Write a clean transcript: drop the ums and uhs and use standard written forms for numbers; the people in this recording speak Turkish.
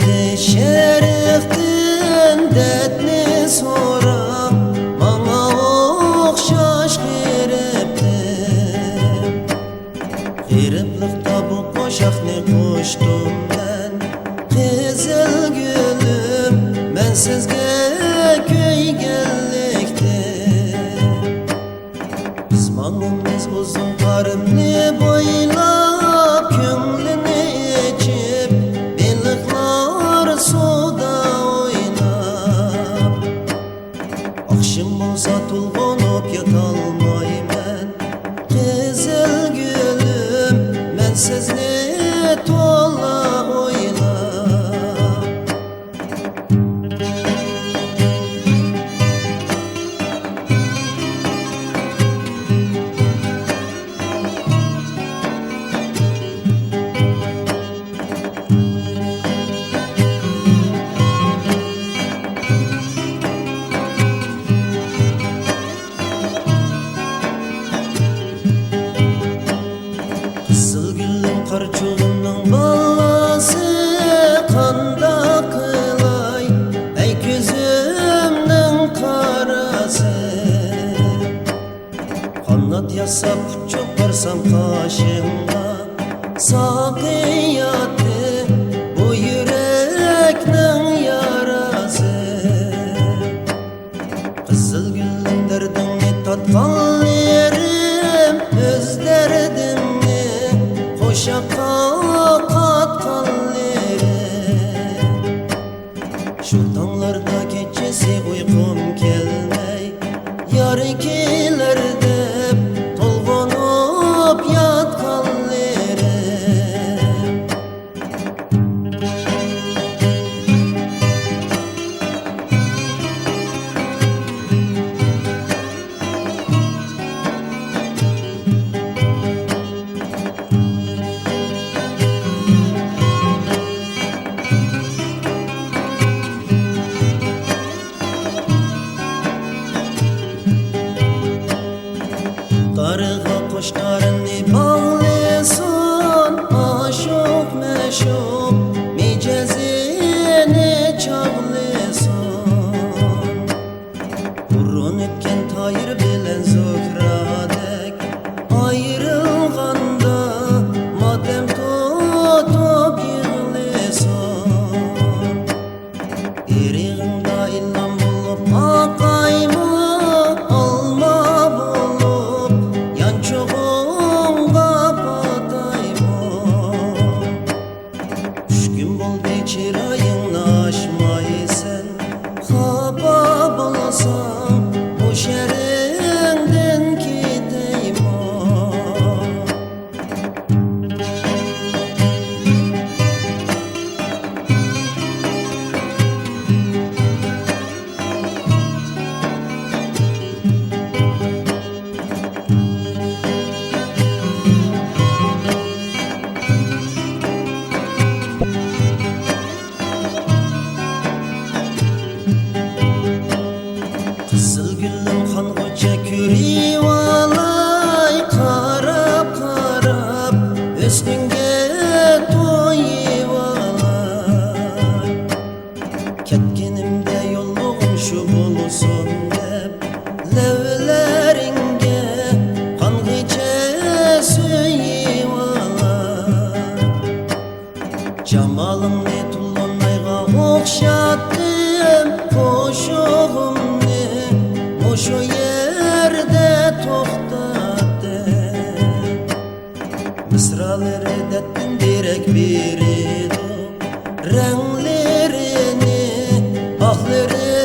Derdi şeriftin dertni soram, bana okşaş giriptim. Giriplikta bu koşakni koştum ben, Kızıl gülüm, ben sizge köygelliktim. Pizmanımız uzun tarımni boylap, kömlini içip, balıklar suda oynap. Akşam olsa tulğunup yatalmayman, Kızıl gülüm, ben sizni tola oylap. Kızıl gülüm karçuğunun balası, kanda kılay ey gözümün karası. Kanat yasap çoparsam kaşımda, sakıyattı bu yüreknin yarası. Kızıl gülüm derdini tatkan yerim, öz derdimni koşakka katkan yerim. Şu dağlarda gecesi uykum gelmey, yar ikilerde tolğunup yatkan yerim. Darığa koşkarını bağlısın, aşık meşuk micazini çağlısın. Burun ötken tayır bilen zöhradek, ayrılganda matem tutup yığlısın. İriğimda illam bulup akayma, alma bulup yançoğunga patayma. 3 gün boldu çırayını aşmaysan, hapa bulsam bu şerinden gideyim. Kızıl gülüm kan koca kürivalay, karap karap üstünge toyivalay. Ketkinimde yolluğum şu bulusun dep, levleringe kan gece süyivalay. Camalımni tullanayga okşattım, koşuğumni şu yerde toxtattım. Mısraları dettin direk biridu, renklerini, ahları